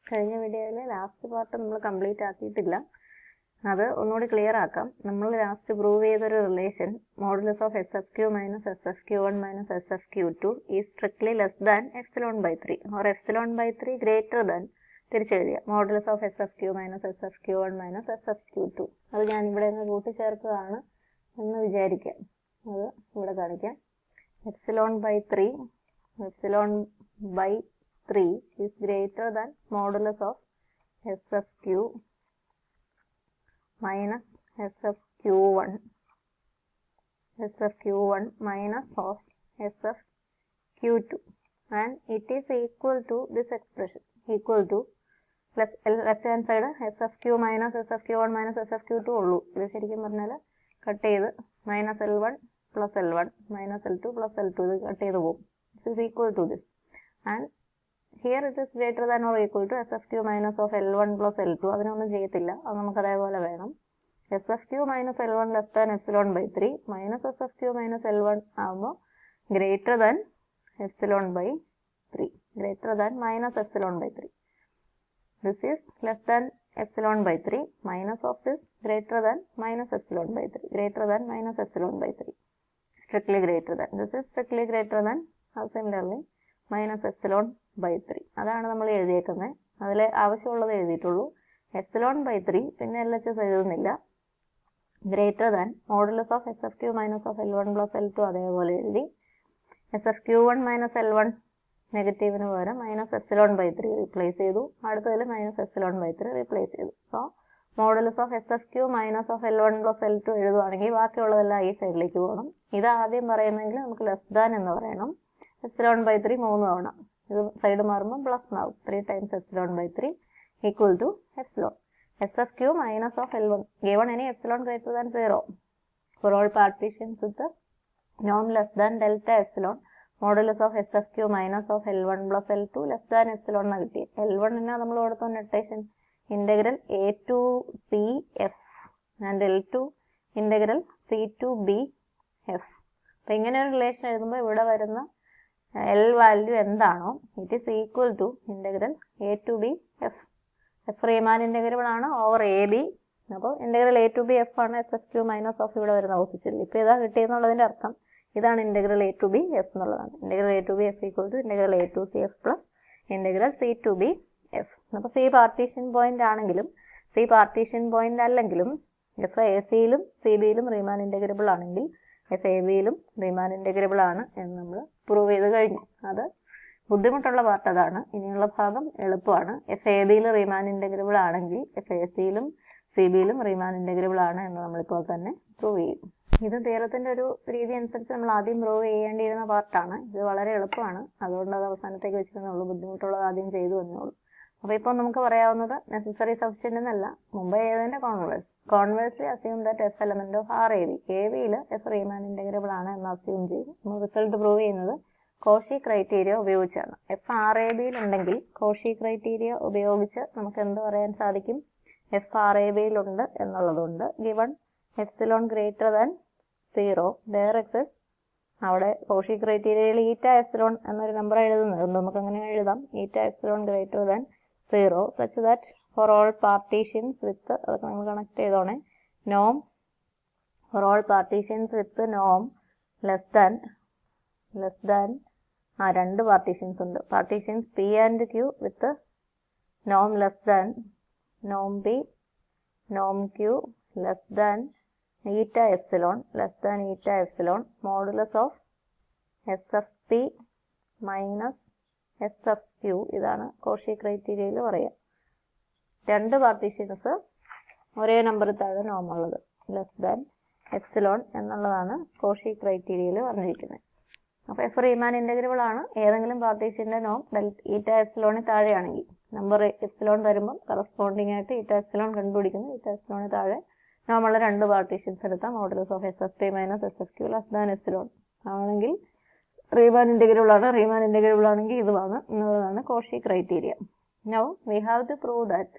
കഴിഞ്ഞ വീഡിയോയിലെ last part നമ്മൾ കംപ്ലീറ്റ് ആക്കിയിട്ടില്ല. അത് ഒന്നുകൂടി ക്ലിയർ ആക്കാം. നമ്മൾ ലാസ്റ്റ് പ്രൂവ് ചെയ്തൊരു relation modulus of SFQ minus SFQ1 minus SFQ2 is strictly less than ε/3 or ε/3 greater than തിരിച്ചെഴുതിയ modulus of SFQ minus SFQ1 minus SFQ2. അത് ഞാൻ ഇവിടെ നിന്ന് കൂട്ടിച്ചേർത്തതാണ് എന്ന് വിചാരിക്കാം. അത് ഇവിടെ കാണിക്കാം. ε/3 is greater than modulus of SFQ minus SFQ1 minus of SFQ2, and it is equal to this expression, equal to left hand side SFQ minus SFQ1 minus SFQ2 ഉള്ളൂ. ഇത് ശരിക്കും പറഞ്ഞാൽ കട്ട് ചെയ്ത് minus L1 plus L1 minus L2 plus L2 ഇത് cut ചെയ്ത് പോകും. This is equal to this, and here it is greater than or equal to SFQ minus of L1 plus L2. അതിനൊന്നും ചെയ്യത്തില്ല, അത് നമുക്ക് അതേപോലെ വേണം. SFQ minus L1 less than ε/3 minus SFQ minus L1 ആകുമ്പോൾ greater than ε/3, greater than minus ε/3. This is less than ε/3 minus of this greater than minus ε/3, greater than minus ε/3, strictly greater than. This is strictly greater than, similarly minus ε/3. അതാണ് നമ്മൾ എഴുതിയേക്കുന്നത്. അതിൽ ആവശ്യമുള്ളത് എഴുതിയിട്ടുള്ളൂ. ε/3 പിന്നെ LHS എഴുതുന്നില്ല. Greater than modulus of SFQ minus of L1 plus L2 അതേപോലെ എഴുതി. SFQ1 minus L1 നെഗറ്റീവിന് പകരം minus ε/3 replace ചെയ്തു. അടുത്തതിൽ മൈനസ് ε/3 റീപ്ലേസ് ചെയ്തു. So modulus of SFQ minus of L1 plus L2 എഴുതുവാണെങ്കിൽ ബാക്കിയുള്ളതെല്ലാം ഈ സൈഡിലേക്ക് പോകണം. ഇത് ആദ്യം പറയുന്നെങ്കിൽ നമുക്ക് ലെസ് ദാൻ എന്ന് പറയണം. ε/3 3 തവണ ഇത് സൈഡ് മാറുമ്പോൾ പ്ലസ് ആവും. 3 times ε/3 equal to epsilon. SFQ minus of L1 given any epsilon greater than 0 for all partitions with the norm less than delta epsilon modulus of SFQ minus of L1 plus L2 less than epsilon എന്ന് കിട്ടി. L1 നമ്മൾ കൊടുത്ത notation integral A to C F and L2 integral C to B F. അപ്പം ഇങ്ങനെ ഒരു relation എഴുതുമ്പോൾ ഇവിടെ വരുന്ന L വാല്യൂ എന്താണോ it is equal to integral A to B F. F Riemann integrable ആണ് ഓവർ AB. അപ്പോൾ integral A to B F ആണ് SFQ മൈനസ് ഓഫ് ഇവിടെ വരുന്ന പൊസിഷനിൽ. ഇപ്പോൾ ഇതാ കിട്ടിയെന്നുള്ളതിന്റെ അർത്ഥം ഇതാണ് integral A to B F എന്നുള്ളതാണ്. Integral A to B F equal to integral A to C F plus integral C to B F. അപ്പോൾ C പാർട്ടീഷൻ പോയിന്റ് ആണെങ്കിലും C പാർട്ടീഷൻ പോയിന്റ് അല്ലെങ്കിലും എഫ് AC-യിലും CB-യിലും റീമാൻ ഇന്റഗ്രബിൾ ആണെങ്കിൽ FAB-യിലും റീമാൻ integrable ആണ് എന്ന് നമ്മൾ prove ചെയ്ത് കഴിഞ്ഞു. അത് ബുദ്ധിമുട്ടുള്ള പാർട്ട് അതാണ്. ഇനിയുള്ള ഭാഗം എളുപ്പമാണ്. FAB-യിൽ റീമാൻ ഇന്റഗ്രബിൾ ആണെങ്കിൽ FAC-യിലും CB-യിലും റീമാൻ ഇന്റഗ്രബിൾ ആണ് എന്ന് നമ്മളിപ്പോൾ തന്നെ പ്രൂവ് ചെയ്യും. ഇത് തിയറത്തിന്റെ ഒരു രീതി അനുസരിച്ച് നമ്മൾ ആദ്യം പ്രൂവ് ചെയ്യേണ്ടിയിരുന്ന പാർട്ടാണ്. ഇത് വളരെ എളുപ്പമാണ്, അതുകൊണ്ട് അത് അവസാനത്തേക്ക് വെച്ചിരുന്നുള്ളൂ. ബുദ്ധിമുട്ടുള്ളത് ആദ്യം ചെയ്തു വന്നോളൂ. അപ്പോൾ ഇപ്പോൾ നമുക്ക് പറയാവുന്നത് നെസസറി സഫിഷ്യന്റ് എന്നല്ല, മുമ്പ് ഏതിന്റെ conversely assume that F element of RAB, AB-യിൽ F റീമാൻ integrable ആണ് എന്ന് അസ്യൂം ചെയ്യും. നമ്മൾ റിസൾട്ട് പ്രൂവ് ചെയ്യുന്നത് കോഷി ക്രൈറ്റീരിയ ഉപയോഗിച്ചാണ്. F RAB-യിൽ ഉണ്ടെങ്കിൽ കോഷി ക്രൈറ്റീരിയ ഉപയോഗിച്ച് നമുക്ക് എന്ത് പറയാൻ സാധിക്കും? F RAB-യിൽ ഉണ്ട് എന്നുള്ളതുകൊണ്ട് given epsilon greater than 0 there exists, അവിടെ കോഷി ക്രൈറ്റീരിയയിൽ ഈറ്റ എപ്സിലോൺ എന്നൊരു നമ്പർ എഴുതുന്നത് നമുക്ക് അങ്ങനെ എഴുതാം. ഈറ്റ epsilon greater than 0 such that for all partitions വിത്ത്, അതൊക്കെ നമ്മൾ connect ചെയ്തോണേ, Noam for all partitions with Noam less than രണ്ട് പാർട്ടീഷൻസ് ഉണ്ട്. Partitions P and Q with Noam less than Noam P, Noam Q less than ഈറ്റ epsilon modulus of SFP minus SFQ. ഇതാണ് Cauchy ക്രൈറ്റീരിയയിൽ പറയുക. രണ്ട് partitions ഒരേ number താഴെ നോം ഉള്ളത് less than epsilon എന്നുള്ളതാണ് കോഷി ക്രൈറ്റീരിയയിൽ പറഞ്ഞിരിക്കുന്നത്. അപ്പോൾ F റീമാൻ ഇന്റഗ്രബിൾ ആണ്. ഏതെങ്കിലും പാർട്ടീഷന്റെ നോം ഈറ്റ എപ്സിലോണിന് താഴെയാണെങ്കിൽ നമ്പർ എപ്സിലോൺ തരുമ്പോൾ കറസ്പോണ്ടിങ് ആയിട്ട് ഈറ്റ എപ്സിലോൺ കണ്ടുപിടിക്കുന്നു. ഈറ്റ എപ്സിലോണിന് താഴെ നോമുള്ള രണ്ട് പാർട്ടീഷൻസ് എടുത്താൽ modulus of SFP minus SFQ less than epsilon ആണെങ്കിൽ റീമാൻ ഇന്റഗ്രബിൾ ആണ്. റീമാൻ ഇന്റഗ്രബിൾ ആണെങ്കിൽ ഇതുമാണ് എന്നുള്ളതാണ് Cauchy criteria. Now we have to prove that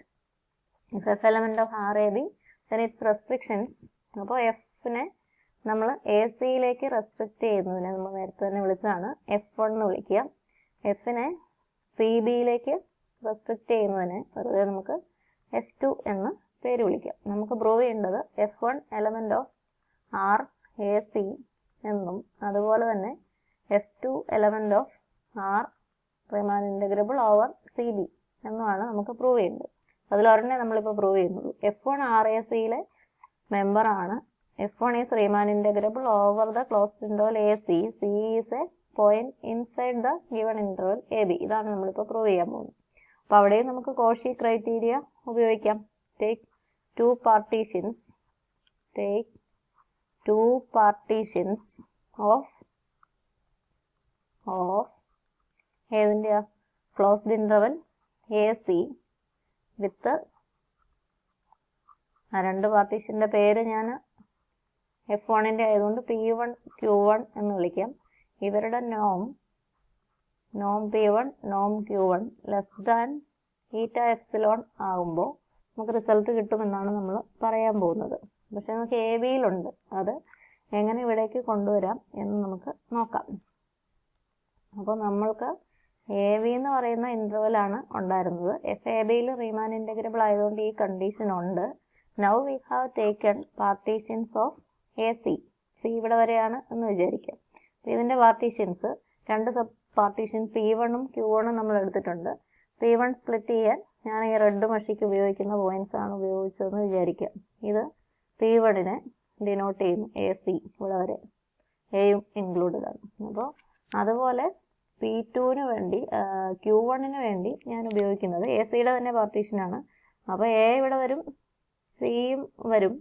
if F element of RAB then its restrictions. അപ്പോൾ എഫിനെ നമ്മൾ AC-യിലേക്ക് റെസ്ട്രിക്ട് ചെയ്യുന്നതിനെ നമ്മൾ നേരത്തെ തന്നെ വിളിച്ചതാണ് F1 എന്ന് വിളിക്കുക. എഫിനെ CB-യിലേക്ക് റെസ്ട്രിക്റ്റ് ചെയ്യുന്നതിനെ വെറുതെ നമുക്ക് F2 എന്ന് പേര് വിളിക്കാം. നമുക്ക് പ്രൂവ് ചെയ്യേണ്ടത് F1 element of R AC എന്നും അതുപോലെ തന്നെ F2 element of R റീമാൻ integrable over CB എന്നുമാണ് നമുക്ക് പ്രൂവ് ചെയ്യേണ്ടത്. അതിലൊരെണ്ണേ നമ്മളിപ്പോൾ പ്രൂവ് ചെയ്യുന്നുള്ളൂ. F1 RACയിലെ മെമ്പറാണ്. F1 is Riemann integrable over the closed interval AC. C is a point inside the given interval AB. ഇതാണ് നമ്മളിപ്പോൾ പ്രൂവ് ചെയ്യാൻ പോകുന്നത്. അപ്പോൾ അവിടെയും നമുക്ക് കോഷി ക്രൈറ്റീരിയ ഉപയോഗിക്കാം. ടേക്ക് two partitions of ഏതിൻ്റെയാ ക്ലോസ്ഡ് ഇൻ്റർവൽ AC വിത്ത് ആ രണ്ട് പാർട്ടീഷൻ്റെ പേര് ഞാൻ F1ൻ്റെ ആയതുകൊണ്ട് P1 Q1 എന്ന് വിളിക്കാം. ഇവരുടെ നോം P1 നോം Q1 ലെസ് ദാൻ ഈറ്റ എപ്സിലോൺ ആകുമ്പോൾ നമുക്ക് റിസൾട്ട് കിട്ടുമെന്നാണ് നമ്മൾ പറയാൻ പോകുന്നത്. പക്ഷെ നമുക്ക് എ ബിയിലുണ്ട്, അത് എങ്ങനെ ഇവിടേക്ക് കൊണ്ടുവരാം എന്ന് നമുക്ക് നോക്കാം. അപ്പോൾ നമ്മൾക്ക് എ ബി എന്ന് പറയുന്ന ഇൻ്റർവലാണ് ഉണ്ടായിരുന്നത്. എഫ് എ ബിയിൽ റീമാൻ ഇൻ്റഗ്രബിൾ ആയതുകൊണ്ട് ഈ കണ്ടീഷൻ ഉണ്ട്. Now we have taken partitions of A C. C ഇവിടെ വരെയാണ് എന്ന് വിചാരിക്കാം. ഇതിൻ്റെ പാർട്ടീഷൻസ് രണ്ട് സബ് പാർട്ടീഷൻ P1ഉം Q1ഉം നമ്മൾ എടുത്തിട്ടുണ്ട്. P1 സ്പ്ലിറ്റ് ചെയ്യാൻ ഞാൻ ഈ റെഡ് മഷിക്ക് ഉപയോഗിക്കുന്ന പോയിന്റ്സ് ആണ് ഉപയോഗിച്ചതെന്ന് വിചാരിക്കാം. ഇത് P1നെ ഡിനോട്ട് ചെയ്യുന്നു. AC ഇവിടെ വരെ എയും ഇൻക്ലൂഡഡ് ആണ്. അപ്പോൾ അതുപോലെ P2ന് വേണ്ടി Q1ന് വേണ്ടി ഞാൻ ഉപയോഗിക്കുന്നത് AC-യുടെ തന്നെ പാർട്ടീഷനാണ്. അപ്പോൾ എ ഇവിടെ വരും, സിയും വരും,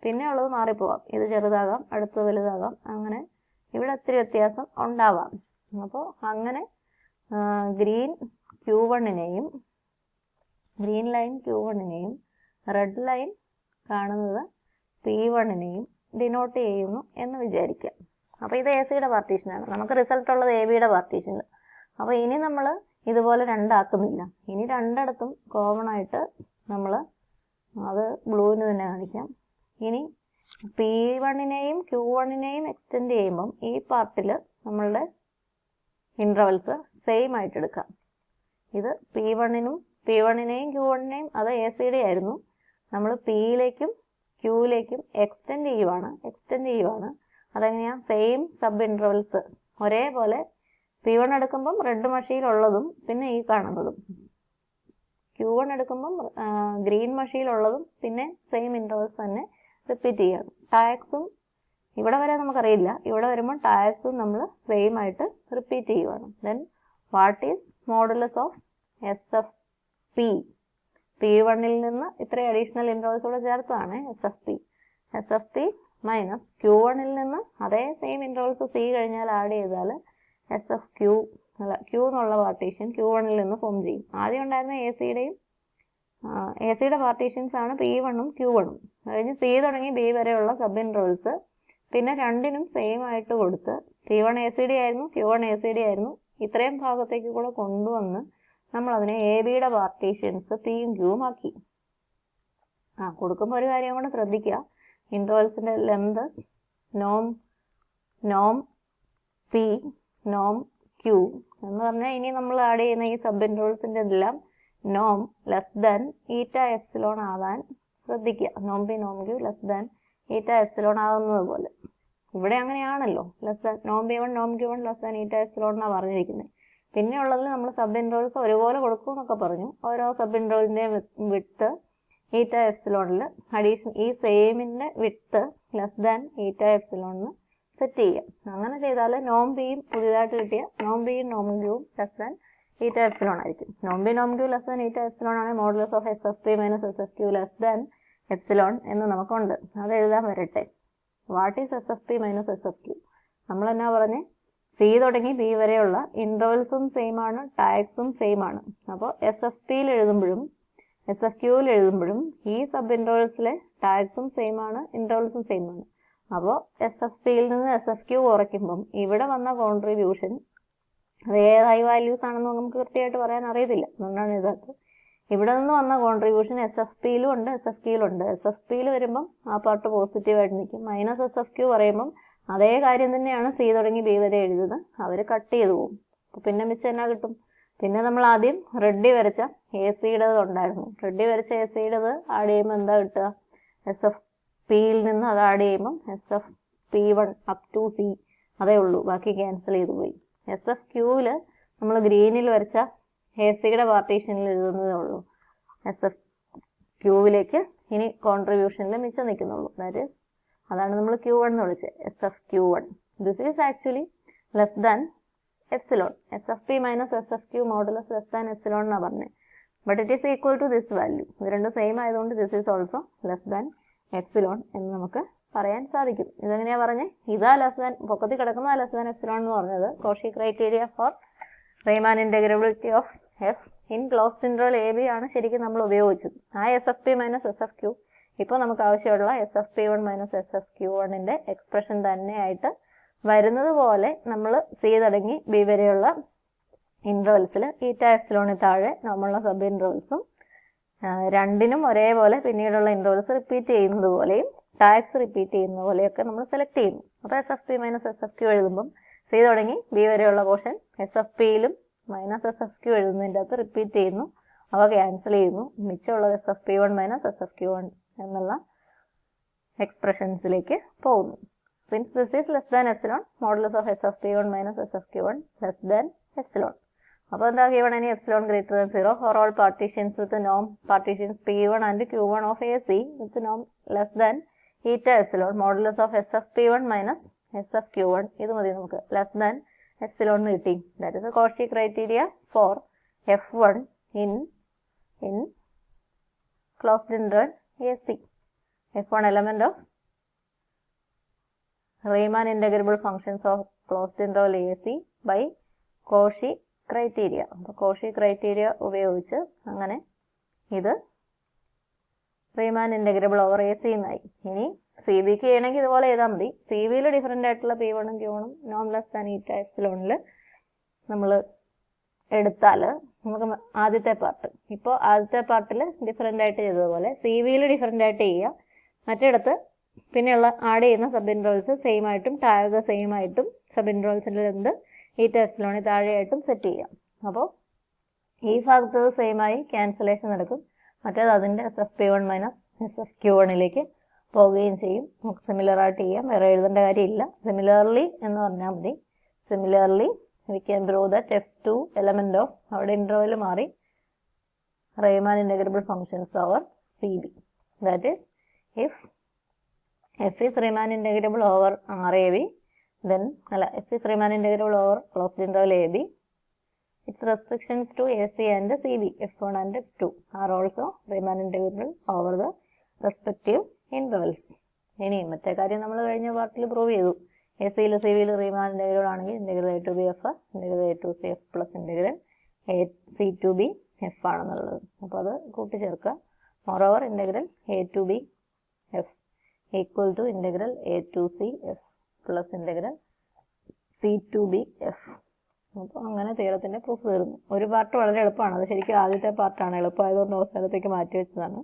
പിന്നെ ഉള്ളത് മാറിപ്പോവാം. ഇത് ചെറുതാകാം, അടുത്ത് വലുതാകാം, അങ്ങനെ ഇവിടെ ഒത്തിരി വ്യത്യാസം ഉണ്ടാവാം. അപ്പോൾ അങ്ങനെ ഗ്രീൻ ലൈൻ Q1നെയും റെഡ് ലൈൻ കാണുന്നത് P1നെയും ഡിനോട്ട് ചെയ്യുന്നു എന്ന് വിചാരിക്കാം. അപ്പോൾ ഇത് AC-യുടെ പാർട്ടീഷനാണ്. നമുക്ക് റിസൾട്ട് ഉള്ളത് AB-യുടെ പാർട്ടീഷനിൽ. അപ്പോൾ ഇനി നമ്മൾ ഇതുപോലെ രണ്ടാക്കുന്നില്ല. ഇനി രണ്ടിടത്തും കോമൺ ആയിട്ട് നമ്മൾ അത് ബ്ലൂവിന് തന്നെ കാണിക്കാം. ഇനി P1നെയും Q1നെയും എക്സ്റ്റെൻഡ് ചെയ്യുമ്പം ഈ പാർട്ടിൽ നമ്മളുടെ ഇൻ്റർവൽസ് സെയിം ആയിട്ട് എടുക്കാം. ഇത് P1നെയും Q1നെയും അത് AC-യുടെ ആയിരുന്നു. നമ്മൾ Pയിലേക്കും Qയിലേക്കും എക്സ്റ്റെൻഡ് ചെയ്യുവാണ്. അതെങ്ങനെയാണ്? സെയിം സബ് ഇൻ്റർവൽസ് ഒരേപോലെ P1 എടുക്കുമ്പം റെഡ് മഷിയിലുള്ളതും പിന്നെ ഈ കാണുന്നതും, Q1 എടുക്കുമ്പം ഗ്രീൻ മഷിയിലുള്ളതും പിന്നെ സെയിം ഇൻ്റർവൽസ് തന്നെ റിപ്പീറ്റ് ചെയ്യണം. ടാക്സും ഇവിടെ വരെ നമുക്കറിയില്ല, ഇവിടെ വരുമ്പോൾ ടാക്സും നമ്മൾ സെയിം ആയിട്ട് റിപ്പീറ്റ് ചെയ്യുവാണ്. Then what is modulus of SFP? P1ൽ നിന്ന് ഇത്രയും അഡീഷണൽ ഇൻ്റർവൽസ് കൂടെ ചേർത്താണ് SFP മൈനസ് Q1ൽ നിന്ന് അതേ സെയിം ഇൻ്റർവൽസ് C കഴിഞ്ഞാൽ ആഡ് ചെയ്താൽ SFQ Q എന്നുള്ള പാർട്ടീഷൻ Q1ൽ നിന്ന് ഫോം ചെയ്യും. ആദ്യം ഉണ്ടായിരുന്ന AC-യുടെ പാർട്ടീഷൻസ് ആണ് P1ഉം Q1ഉം. കഴിഞ്ഞ് C തുടങ്ങി B വരെയുള്ള സബ് ഇൻ്റർവൽസ് പിന്നെ രണ്ടിനും സെയിം ആയിട്ട് കൊടുത്ത് P1 AC-യുടെ ആയിരുന്നു, Q1 AC-യുടെ ആയിരുന്നു, ഇത്രയും ഭാഗത്തേക്ക് കൂടെ കൊണ്ടുവന്ന് നമ്മളതിനെ AB-യുടെ പാർട്ടീഷൻസ് Pയും Qയും ആക്കി. കൊടുക്കുമ്പോൾ ഒരു കാര്യം കൂടെ ശ്രദ്ധിക്കുക. ഇൻ്റർവൽസിൻ്റെ ലെന്ത് നോം P നോം Q എന്ന് പറഞ്ഞാൽ ഇനി നമ്മൾ ആഡ് ചെയ്യുന്ന ഈ സബ് ഇൻ്റർവൽസിൻ്റെ എല്ലാം നോം ലെസ് ദാൻ ഈറ്റ എപ്സിലോൺ ആകാൻ ശ്രദ്ധിക്കുക. നോം P നോം Q ലെസ് ദാൻ ഈറ്റ എപ്സിലോൺ ആകുന്നത് പോലെ ഇവിടെ അങ്ങനെയാണല്ലോ. ലെസ് ദാൻ നോം P1 നോം Q1 ലെസ് ദാൻ ഈറ്റ എപ്സിലോൺ എന്നാണ് പറഞ്ഞിരിക്കുന്നത്. പിന്നെ ഉള്ളതിൽ നമ്മൾ സബ് ഇൻ്റർവൽസ് ഒരുപോലെ കൊടുക്കും എന്നൊക്കെ പറഞ്ഞു. ഓരോ സബ് ഇൻ്റർവലിൻ്റെയും വിഡ്ത്ത് ഈറ്റ എപ്സിലോണിൽ അഡീഷൻ ഈ സെയിമിൻ്റെ വിഡ്ത്ത് ലെസ് ദാൻ ഈറ്റ എപ്സിലോണിന് സെറ്റ് ചെയ്യുക. അങ്ങനെ ചെയ്താൽ നോം Pയും പുതിയതായിട്ട് കിട്ടിയ നോം Pയും നോം Qയും ലെസ് ദാൻ ഈറ്റ എപ്സിലോൺ ആയിരിക്കും. നോം P നോം Q ലെസ് ദാൻ ഈറ്റ എപ്സിലോൺ ആണ് modulus of SFP minus SFQ less than epsilon എന്ന് നമുക്കുണ്ട്. അത് എഴുതാൻ വരട്ടെ. What is SFP minus SFQ? നമ്മൾ എന്നാ പറഞ്ഞ് C തുടങ്ങി B വരെയുള്ള ഇൻ്റർവൽസും സെയിം ആണ്, ടാക്സും സെയിം ആണ്. അപ്പോൾ SFPയിൽ എഴുതുമ്പോഴും SFQയിൽ എഴുതുമ്പോഴും ഈ സബ് ഇൻ്റർവൽസിലെ ടാക്സും സെയിം ആണ്, ഇൻ്റർവൽസും സെയിം ആണ്. അപ്പോൾ SFPയിൽ നിന്ന് SFQ കുറയ്ക്കുമ്പം ഇവിടെ വന്ന കോൺട്രിബ്യൂഷൻ അത് ഏത് ഹൈ വാല്യൂസ് ആണെന്ന് നമുക്ക് കൃത്യമായിട്ട് പറയാൻ അറിയത്തില്ല. അതുകൊണ്ടാണ് ഇതകത്ത് ഇവിടെ നിന്ന് വന്ന കോൺട്രിബ്യൂഷൻ SFPയിലും ഉണ്ട്, SFQയിലും ഉണ്ട്. SFPയിൽ വരുമ്പം ആ പാർട്ട് പോസിറ്റീവായിട്ട് നിൽക്കും. മൈനസ് SFQ പറയുമ്പം അതേ കാര്യം തന്നെയാണ് C തുടങ്ങി B വരെ എഴുതുന്നത്, അവർ കട്ട് ചെയ്ത് പോകും. അപ്പോൾ പിന്നെ മിച്ചം എന്നാ കിട്ടും? പിന്നെ നമ്മൾ ആദ്യം റെഡി വരച്ച എ സിയുടേത് ഉണ്ടായിരുന്നു. റെഡി വരച്ച എ സിയുടേത് ആഡ് ചെയ്യുമ്പോൾ എന്താ കിട്ടുക? എസ് എഫ് പിയിൽ നിന്ന് അത് ആഡ് ചെയ്യുമ്പം S F P1 up to C അതേ ഉള്ളൂ, ബാക്കി ക്യാൻസൽ ചെയ്ത് പോയി. എസ് എഫ് ക്യൂവിൽ നമ്മൾ ഗ്രീനിൽ വരച്ച എ സിയുടെ പാർട്ടീഷനിൽ എഴുതുന്നതേ ഉള്ളൂ. എസ് എഫ് ക്യൂവിലേക്ക് ഇനി കോൺട്രിബ്യൂഷനിൽ മിച്ചം നിൽക്കുന്നുള്ളൂ. ദാറ്റ് ഈസ് അതാണ് നമ്മൾ Q1 എന്ന് വിളിച്ചത്, S F Q1. This is actually less than epsilon. S F P minus S F Q modulus less than epsilon എന്നാണ് പറഞ്ഞത്. But it is equal to this value. ഇത് രണ്ടും സെയിം ആയതുകൊണ്ട് this is also less than epsilon എന്ന് നമുക്ക് പറയാൻ സാധിക്കും. ഇതെങ്ങനെയാണ് പറഞ്ഞത്? ഇതാ ലെസ് ദാൻ, പൊക്കത്തിൽ കിടക്കുന്ന ലെസ് ദാൻ എപ്സിലോൺ എന്ന് പറഞ്ഞത് Cauchy criteria for Riemann integrability of F in closed interval A B ആണ് ശരിക്കും നമ്മൾ ഉപയോഗിച്ചത്. ആ S F P minus S F Q ഇപ്പോൾ നമുക്ക് ആവശ്യമുള്ള S F P1 minus S F Q1ൻ്റെ എക്സ്പ്രഷൻ തന്നെയായിട്ട് വരുന്നത് പോലെ നമ്മൾ സി തുടങ്ങി ബി വരെയുള്ള ഇൻ്റർവെൽസിൽ ഈറ്റ എപ്സിലോണിൽ താഴെ നമ്മളുള്ള സബ് ഇൻ്റർവെൽസും രണ്ടിനും ഒരേപോലെ പിന്നീടുള്ള ഇൻ്റർവെൽസ് റിപ്പീറ്റ് ചെയ്യുന്നത് പോലെയും ടാക്സ് റിപ്പീറ്റ് ചെയ്യുന്ന പോലെയൊക്കെ നമ്മൾ സെലക്ട് ചെയ്യുന്നു. അപ്പോൾ S F P minus S F Q എഴുതുമ്പം സി തുടങ്ങി ബി വരെയുള്ള പോർഷൻ എസ് എഫ് പിയിലും മൈനസ് എസ് എഫ് ക്യൂ എഴുതുന്നതിൻ്റെ അകത്ത് റിപ്പീറ്റ് ചെയ്യുന്നു, അവ ക്യാൻസൽ ചെയ്യുന്നു. മിച്ചമുള്ളത് S F P1 minus S F Q1 എന്നുള്ള എക്സ്പ്രഷൻസിലേക്ക് പോകുന്നു. Since this is less than epsilon, modulus of S F P1 minus S F Q1 less than epsilon. അപ്പോൾ എന്താ given any epsilon greater than 0 for all partitions with the norm partitions P1 and Q1 of AC with the norm less than eta epsilon modulus of S of P1 minus S of Q1. ഇത് മതി നമുക്ക്, less than epsilon എന്ന് കിട്ടി. That is A Cauchy criteria four F1 in closed interval AC. F1 element of Riemann integrable functions of closed interval AC by Cauchy criteria. അപ്പോൾ Cauchy criteria ഉപയോഗിച്ച് അങ്ങനെ ഇത് റീമാൻ integrable over A C എന്നായി. ഇനി C ബിക്ക് ചെയ്യണമെങ്കിൽ ഇതുപോലെ ചെയ്താൽ മതി. സി ബിയിൽ ഡിഫറൻ്റ് ആയിട്ടുള്ള P1 ഉം Q1 ഉം നോൺ ലെസ് ദാൻ ഈറ്റ എപ്സിലോണിൽ നമ്മൾ എടുത്താൽ നമുക്ക് ആദ്യത്തെ പാർട്ട്, ഇപ്പോൾ ആദ്യത്തെ പാർട്ടിൽ ഡിഫറൻ്റ് ആയിട്ട് ചെയ്തതുപോലെ സി ബിയിൽ ഡിഫറൻ്റ് ആയിട്ട് ചെയ്യുക. മറ്റിടത്ത് പിന്നെയുള്ള ആഡ് ചെയ്യുന്ന സബ് ഇൻട്രോൾസ് സെയിം ആയിട്ടും ടാഗ് സെയിം ആയിട്ടും സബ് ഇൻട്രോൾസിൻ്റെ എന്ത് ഈറ്റ എപ്സിലോണിൽ താഴെയായിട്ടും സെറ്റ് ചെയ്യാം. അപ്പോൾ ഈ ഭാഗത്ത് സെയിം ആയി ക്യാൻസലേഷൻ നടക്കും, മറ്റേത് അതിൻ്റെ S F P1 minus S F Q1ലേക്ക് പോവുകയും ചെയ്യും. നമുക്ക് സിമിലറായിട്ട് ചെയ്യാം, വേറെ എഴുതേണ്ട കാര്യമില്ല. സിമിലർലി എന്ന് പറഞ്ഞാൽ മതി. Similarly we can prove that F2 element of, അവിടെ ഇൻ്റർവെൽ മാറി, റീമാൻ integrable functions over C B. That is if f is Riemann integrable over RAB, then f is Riemann integrable over closed interval AB, its restrictions to AC and CB, F1 and F2 are also Riemann integrable over the respective intervals. ഇനി മറ്റേ കാര്യം നമ്മൾ കഴിഞ്ഞ പാർട്ടിൽ prove ചെയ്തു. A സിയിൽ C ബിയിൽ Riemann integrable ആണെങ്കിൽ integral A to B F, integral A to C F plus integral C to B F ആണെന്നുള്ളത്. അപ്പോൾ അത് കൂട്ടിച്ചേർക്കുക. Moreover integral A to B F equal to integral A to C F plus integral C to B F. അപ്പോൾ അങ്ങനെ തിയറത്തിൻ്റെ proof തീർന്നു. ഒരു part വളരെ എളുപ്പമാണ്, അത് ശരിക്കും ആദ്യത്തെ പാർട്ടാണ്, എളുപ്പമായതുകൊണ്ട് അവസരത്തേക്ക് മാറ്റി വെച്ചതാണ്.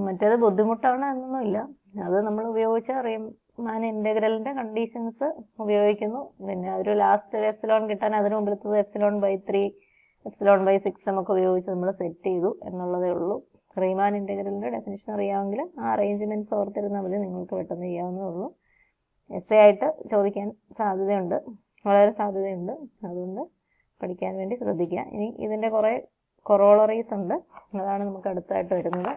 മറ്റേത് ബുദ്ധിമുട്ടാണ് എന്നൊന്നുമില്ല, അത് നമ്മൾ ഉപയോഗിച്ച റീമാൻ ഇൻറ്റഗ്രലിൻ്റെ കണ്ടീഷൻസ് ഉപയോഗിക്കുന്നു. പിന്നെ ഒരു ലാസ്റ്റ് എപ്സിലോൺ കിട്ടാൻ അതിന് മുമ്പിലത്തത് എപ്സിലോൺ/3 എപ്സിലോൺ/6 നമുക്ക് ഉപയോഗിച്ച് നമ്മൾ സെറ്റ് ചെയ്തു എന്നുള്ളതേ ഉള്ളൂ. റീമാൻ ഇൻറ്റഗ്രലിൻ്റെ ഡെഫിനിഷൻ അറിയാമെങ്കിൽ ആ അറേഞ്ച്മെൻറ്റ്സ് ഓർത്തിരുന്നാൽ മതി, നിങ്ങൾക്ക് പെട്ടെന്ന് ചെയ്യാവുന്നേ ഉള്ളൂ. എസ് എ ആയിട്ട് ചോദിക്കാൻ സാധ്യതയുണ്ട്, വളരെ സാധ്യതയുണ്ട്, അതുകൊണ്ട് പഠിക്കാൻ വേണ്ടി ശ്രദ്ധിക്കുക. ഇനി ഇതിൻ്റെ കുറേ കൊറോളറീസ് ഉണ്ട്, അതാണ് നമുക്ക് അടുത്തായിട്ട് വരുന്നത്.